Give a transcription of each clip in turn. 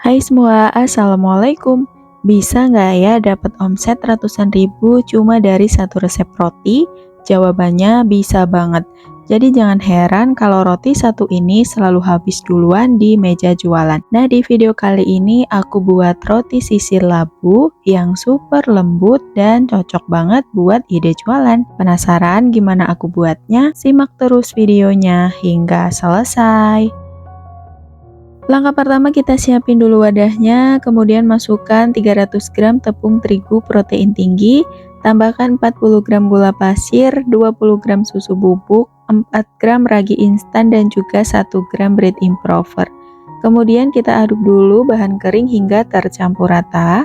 Hai semua, Assalamualaikum. Bisa nggak ya dapat omset ratusan ribu cuma dari satu resep roti? Jawabannya bisa banget. Jadi jangan heran kalau roti satu ini selalu habis duluan di meja jualan. Nah, di video kali ini aku buat roti sisir labu yang super lembut dan cocok banget buat ide jualan. Penasaran gimana aku buatnya? Simak terus videonya hingga selesai. Langkah pertama, kita siapin dulu wadahnya, kemudian masukkan 300 gram tepung terigu protein tinggi, tambahkan 40 gram gula pasir, 20 gram susu bubuk, 4 gram ragi instan dan juga 1 gram bread improver. Kemudian kita aduk dulu bahan kering hingga tercampur rata.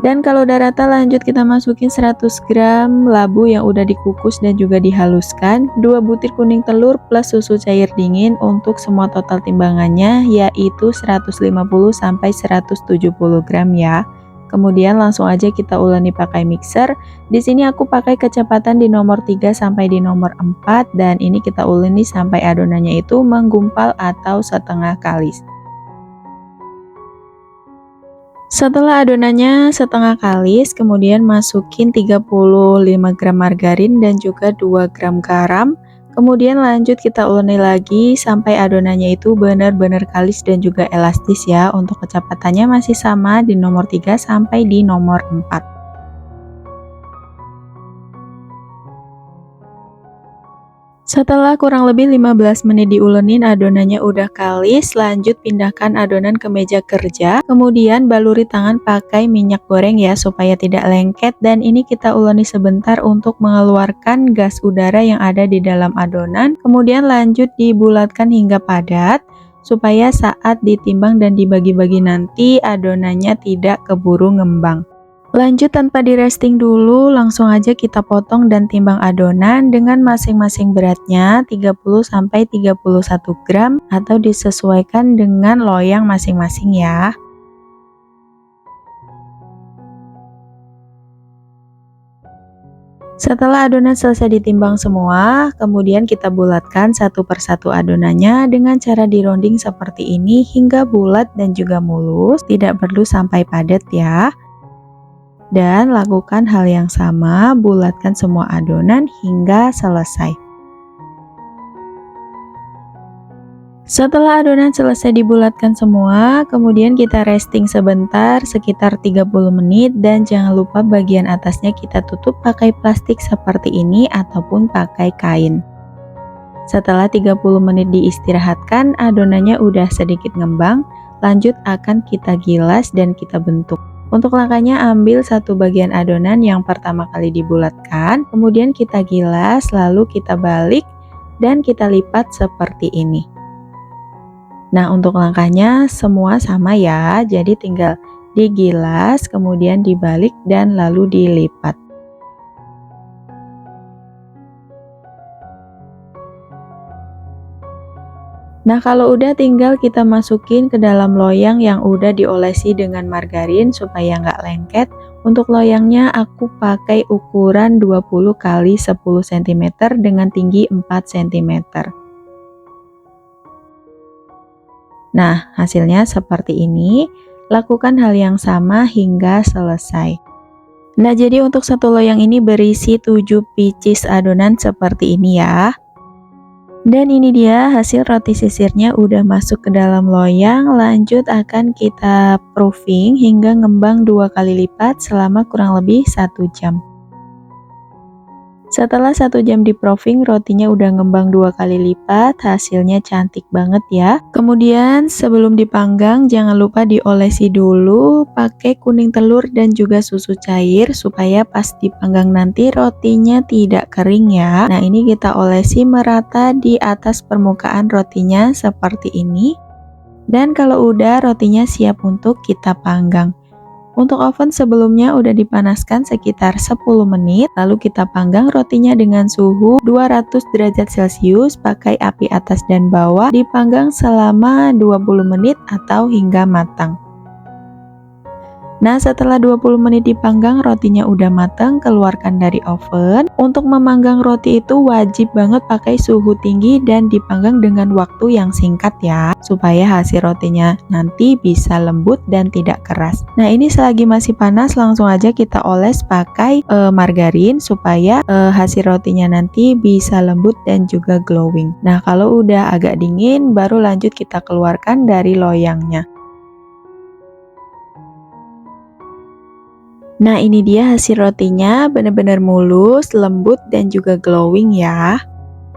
Dan kalau udah rata, lanjut kita masukin 100 gram labu yang udah dikukus dan juga dihaluskan, 2 butir kuning telur plus susu cair dingin untuk semua total timbangannya yaitu 150 sampai 170 gram ya. Kemudian langsung aja kita uleni pakai mixer. Di sini aku pakai kecepatan di nomor 3 sampai di nomor 4 dan ini kita uleni sampai adonannya itu menggumpal atau setengah kalis. Setelah adonannya setengah kalis, kemudian masukin 35 gram margarin dan juga 2 gram garam. Kemudian lanjut kita uleni lagi sampai adonannya itu benar-benar kalis dan juga elastis ya. Untuk kecepatannya masih sama di nomor 3 sampai di nomor 4. Setelah kurang lebih 15 menit diulenin, adonannya udah kalis, lanjut pindahkan adonan ke meja kerja, kemudian baluri tangan pakai minyak goreng ya supaya tidak lengket, dan ini kita uleni sebentar untuk mengeluarkan gas udara yang ada di dalam adonan, kemudian lanjut dibulatkan hingga padat supaya saat ditimbang dan dibagi-bagi nanti adonannya tidak keburu ngembang. Lanjut tanpa di resting dulu, langsung aja kita potong dan timbang adonan dengan masing-masing beratnya 30-31 gram atau disesuaikan dengan loyang masing-masing ya. Setelah adonan selesai ditimbang semua, kemudian kita bulatkan satu persatu adonannya dengan cara dironding seperti ini hingga bulat dan juga mulus, tidak perlu sampai padat ya. Dan lakukan hal yang sama, bulatkan semua adonan hingga selesai. Setelah adonan selesai dibulatkan semua, kemudian kita resting sebentar sekitar 30 menit dan jangan lupa bagian atasnya kita tutup pakai plastik seperti ini ataupun pakai kain. Setelah 30 menit diistirahatkan, adonannya udah sedikit ngembang, lanjut akan kita gilas dan kita bentuk. Untuk langkahnya, ambil satu bagian adonan yang pertama kali dibulatkan, kemudian kita gilas, lalu kita balik dan kita lipat seperti ini. Nah, untuk langkahnya semua sama ya, jadi tinggal digilas, kemudian dibalik dan lalu dilipat. Nah, kalau udah tinggal kita masukin ke dalam loyang yang udah diolesi dengan margarin supaya nggak lengket. Untuk loyangnya aku pakai ukuran 20 x 10 cm dengan tinggi 4 cm. Nah, hasilnya seperti ini. Lakukan hal yang sama hingga selesai. Nah, jadi untuk satu loyang ini berisi 7 pieces adonan seperti ini ya. Dan ini dia hasil roti sisirnya udah masuk ke dalam loyang. Lanjut akan kita proofing hingga ngembang 2 kali lipat selama kurang lebih 1 jam. Setelah 1 jam di proofing, rotinya udah ngembang 2 kali lipat, hasilnya cantik banget ya. Kemudian sebelum dipanggang jangan lupa diolesi dulu pakai kuning telur dan juga susu cair supaya pas dipanggang nanti rotinya tidak kering ya. Nah, ini kita olesi merata di atas permukaan rotinya seperti ini. Dan kalau udah, rotinya siap untuk kita panggang. Untuk oven sebelumnya udah dipanaskan sekitar 10 menit, lalu kita panggang rotinya dengan suhu 200 derajat Celcius pakai api atas dan bawah, dipanggang selama 20 menit atau hingga matang. Nah, setelah 20 menit dipanggang, rotinya udah matang, keluarkan dari oven. Untuk memanggang roti itu wajib banget pakai suhu tinggi dan dipanggang dengan waktu yang singkat ya, supaya hasil rotinya nanti bisa lembut dan tidak keras. Nah, ini selagi masih panas, langsung aja kita oles pakai margarin supaya hasil rotinya nanti bisa lembut dan juga glowing. Nah, kalau udah agak dingin, baru lanjut kita keluarkan dari loyangnya. Nah, ini dia hasil rotinya, benar-benar mulus, lembut, dan juga glowing ya.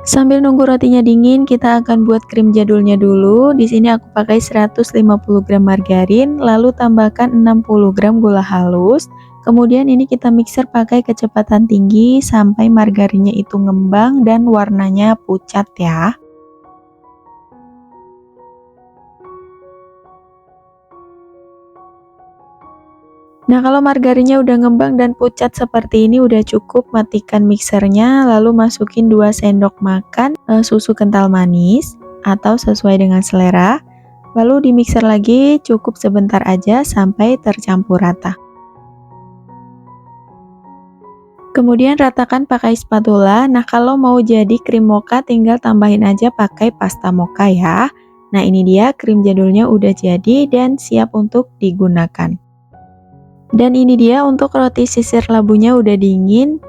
Sambil nunggu rotinya dingin, kita akan buat krim jadulnya dulu. Di sini aku pakai 150 gram margarin, lalu tambahkan 60 gram gula halus. Kemudian ini kita mixer pakai kecepatan tinggi sampai margarinnya itu ngembang dan warnanya pucat ya. Nah, kalau margarinnya udah ngembang dan pucat seperti ini udah cukup, matikan mixernya, lalu masukin 2 sendok makan susu kental manis atau sesuai dengan selera. Lalu dimixer lagi cukup sebentar aja sampai tercampur rata. Kemudian ratakan pakai spatula. Nah, kalau mau jadi krim mocha tinggal tambahin aja pakai pasta mocha ya. Nah, ini dia krim jadulnya udah jadi dan siap untuk digunakan. Dan ini dia untuk roti sisir labunya udah dingin.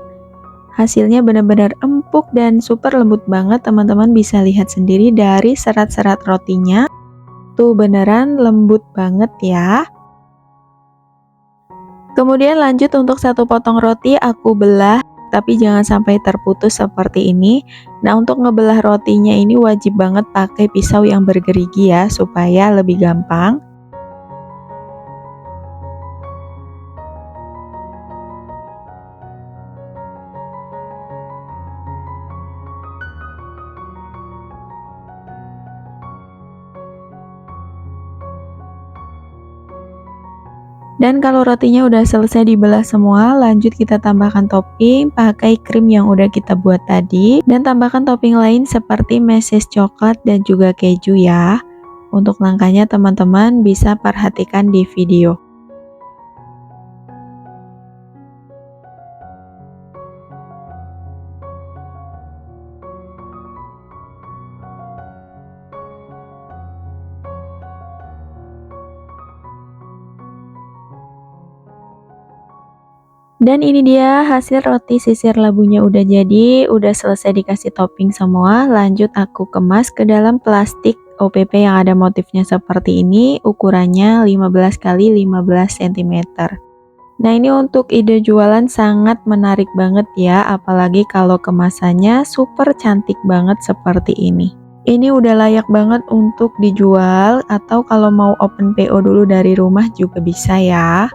Hasilnya benar-benar empuk dan super lembut banget, teman-teman bisa lihat sendiri dari serat-serat rotinya. Tuh beneran lembut banget ya. Kemudian lanjut untuk satu potong roti aku belah, tapi jangan sampai terputus seperti ini. Nah, untuk ngebelah rotinya ini wajib banget pakai pisau yang bergerigi ya, supaya lebih gampang. Dan kalau rotinya udah selesai dibelah semua, lanjut kita tambahkan topping pakai krim yang udah kita buat tadi. Dan tambahkan topping lain seperti meses coklat dan juga keju ya. Untuk langkahnya teman-teman bisa perhatikan di video. Dan ini dia hasil roti sisir labunya udah jadi, udah selesai dikasih topping semua. Lanjut aku kemas ke dalam plastik OPP yang ada motifnya seperti ini, ukurannya 15 x 15 cm. Nah, ini untuk ide jualan sangat menarik banget ya, apalagi kalau kemasannya super cantik banget seperti ini. Ini udah layak banget untuk dijual, atau kalau mau open PO dulu dari rumah juga bisa ya.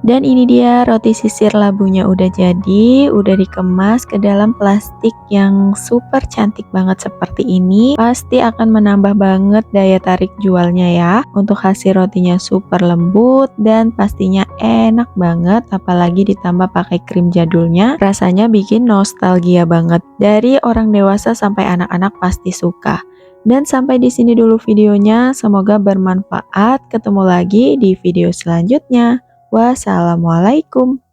Dan ini dia roti sisir labunya udah jadi, udah dikemas ke dalam plastik yang super cantik banget seperti ini. Pasti akan menambah banget daya tarik jualnya ya. Untuk hasil rotinya super lembut dan pastinya enak banget, apalagi ditambah pakai krim jadulnya. Rasanya bikin nostalgia banget. Dari orang dewasa sampai anak-anak pasti suka. Dan sampai di sini dulu videonya, semoga bermanfaat. Ketemu lagi di video selanjutnya. Wassalamualaikum.